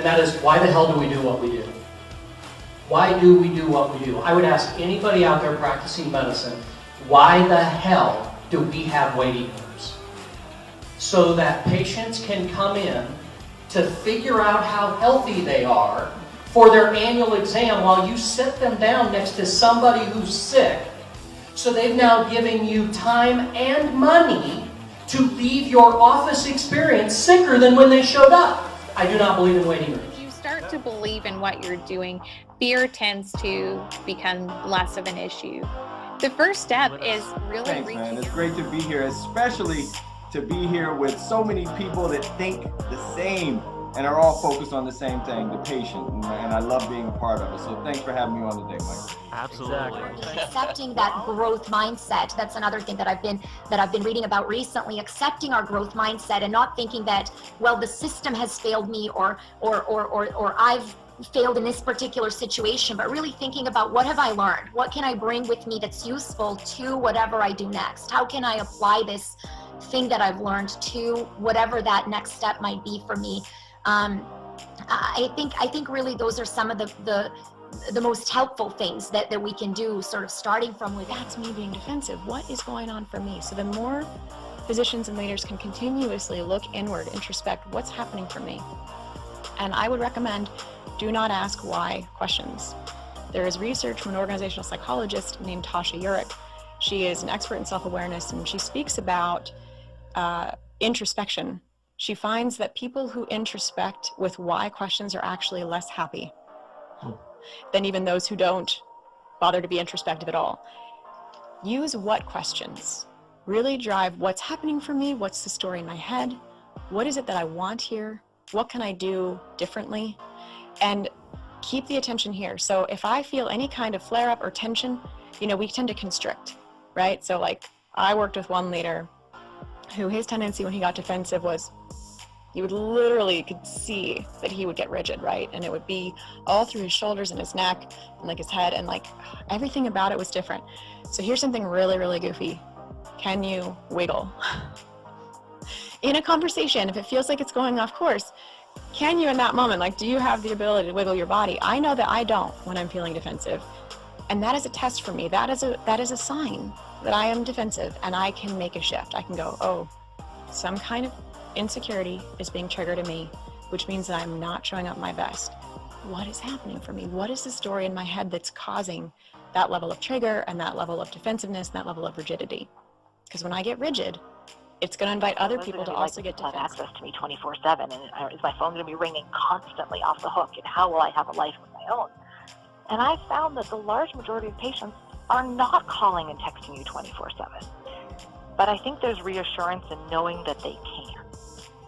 that is, why the hell do we do what we do? Why do we do what we do? I would ask anybody out there practicing medicine, why the hell do we have waiting rooms? So that patients can come in to figure out how healthy they are for their annual exam while you sit them down next to somebody who's sick. So they've now given you time and money to leave your office experience sicker than when they showed up. I do not believe in waiting rooms. If you start to believe in what you're doing, fear tends to become less of an issue. The first step is really Thanks, man. It's great to be here, especially to be here with so many people that think the same and are all focused on the same thing, the patient, and I love being a part of it. So thanks for having me on today, Mike. Absolutely. Accepting that growth mindset, that's another thing that I've been reading about recently, accepting our growth mindset and not thinking that, well, the system has failed me or I've failed in this particular situation, but really thinking about what have I learned? What can I bring with me that's useful to whatever I do next? How can I apply this thing that I've learned to whatever that next step might be for me? I think really those are some of the most helpful things that we can do, sort of starting from with, that's me being defensive. What is going on for me? So the more physicians and leaders can continuously look inward, introspect, what's happening for me? And I would recommend, do not ask why questions. There is research from an organizational psychologist named Tasha Eurich. She is an expert in self-awareness, and she speaks about introspection. She finds that people who introspect with why questions are actually less happy than even those who don't bother to be introspective at all. Use what questions. Really drive what's happening for me, what's the story in my head, what is it that I want here, what can I do differently, and keep the attention here. So if I feel any kind of flare-up or tension, we tend to constrict, right? So like, I worked with one leader who his tendency when he got defensive was, you would literally could see that he would get rigid, right? And it would be all through his shoulders and his neck and like his head, and like everything about it was different. So here's something really, really goofy. Can you wiggle? In a conversation, if it feels like it's going off course, can you in that moment, like, do you have the ability to wiggle your body? I know that I don't when I'm feeling defensive. And that is a test for me. That is a sign that I am defensive, and I can make a shift. I can go, oh, some kind of insecurity is being triggered in me, which means that I'm not showing up my best. What is happening for me? What is the story in my head that's causing that level of trigger and that level of defensiveness and that level of rigidity? Because when I get rigid, it's going to invite other people to also get defensive. Access to me 24/7, and is my phone going to be ringing constantly off the hook? And how will I have a life of my own? And I've found that the large majority of patients are not calling and texting you 24/7. But I think there's reassurance in knowing that they can,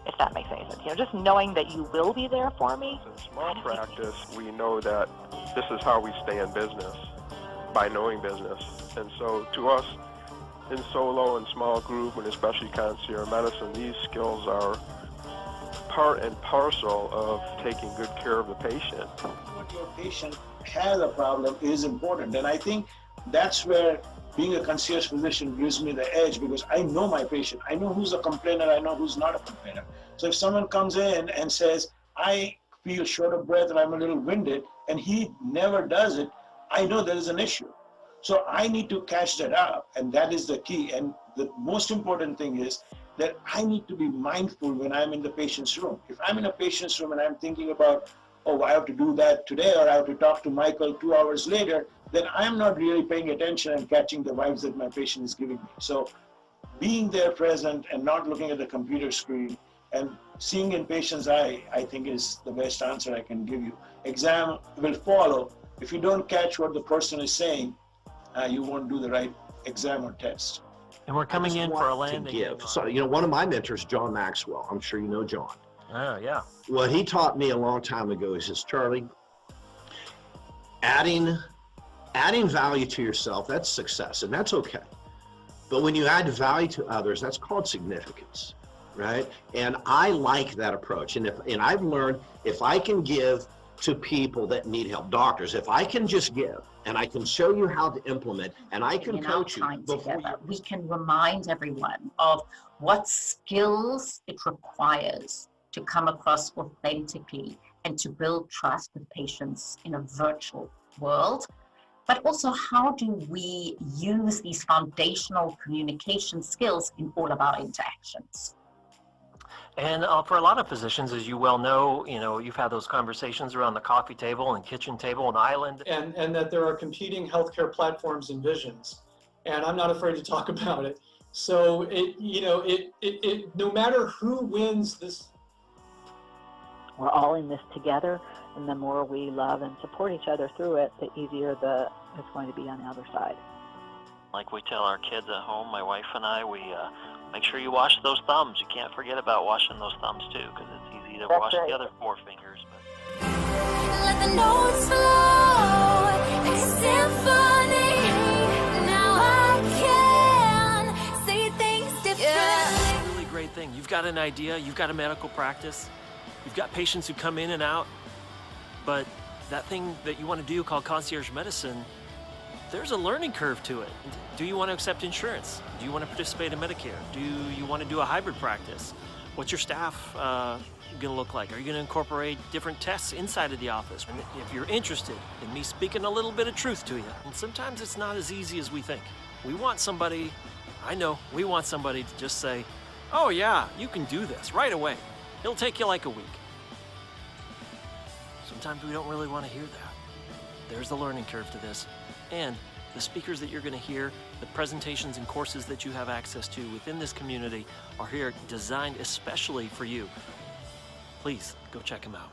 if that makes any sense. Just knowing that you will be there for me. In small practice, we know that this is how we stay in business, by knowing business. And so to us, in solo and small group, and especially concierge medicine, these skills are part and parcel of taking good care of the patient. What your patient has a problem is important, and I think that's where being a concierge physician gives me the edge, because I know my patient. I know who's a complainer, I know who's not a complainer. So if someone comes in and says, I feel short of breath and I'm a little winded, and he never does it, I know there is an issue. So I need to catch that up, and that is the key. And the most important thing is that I need to be mindful when I'm in the patient's room. If I'm in a patient's room and I'm thinking about, oh, I have to do that today, or I have to talk to Michael 2 hours later, then I'm not really paying attention and catching the vibes that my patient is giving me. So being there present and not looking at the computer screen and seeing in patient's eye, I think is the best answer I can give you. Exam will follow. If you don't catch what the person is saying, you won't do the right exam or test. And we're coming in for a landing. So, one of my mentors, John Maxwell, I'm sure you know John. Oh, yeah. What he taught me a long time ago is this, Charlie, adding value to yourself, that's success, and that's okay. But when you add value to others, that's called significance, right? And I like that approach. And I've learned, if I can give to people that need help, doctors, if I can just give, and I can show you how to implement, and I can coach you together, we can remind everyone of what skills it requires to come across authentically and to build trust with patients in a virtual world. But also, how do we use these foundational communication skills in all of our interactions? And for a lot of physicians, as you well know, you've had those conversations around the coffee table and kitchen table and island. And that there are competing healthcare platforms and visions. And I'm not afraid to talk about it. So no matter who wins this. We're all in this together, and the more we love and support each other through it, the easier it's going to be on the other side. Like we tell our kids at home, my wife and I, we make sure you wash those thumbs. You can't forget about washing those thumbs too, because it's easy to wash the other 4 fingers. But... Let the notes flow like a symphony. Now I can say things differently. It's a really great thing. You've got an idea, you've got a medical practice, you've got patients who come in and out, but that thing that you want to do called concierge medicine, there's a learning curve to it. Do you want to accept insurance? Do you want to participate in Medicare? Do you want to do a hybrid practice? What's your staff going to look like? Are you going to incorporate different tests inside of the office? And if you're interested in me speaking a little bit of truth to you, and sometimes it's not as easy as we think. We want somebody, we want somebody to just say, oh yeah, you can do this right away. It'll take you like a week. Sometimes we don't really want to hear that. There's the learning curve to this. And the speakers that you're going to hear, the presentations and courses that you have access to within this community are here designed especially for you. Please go check them out.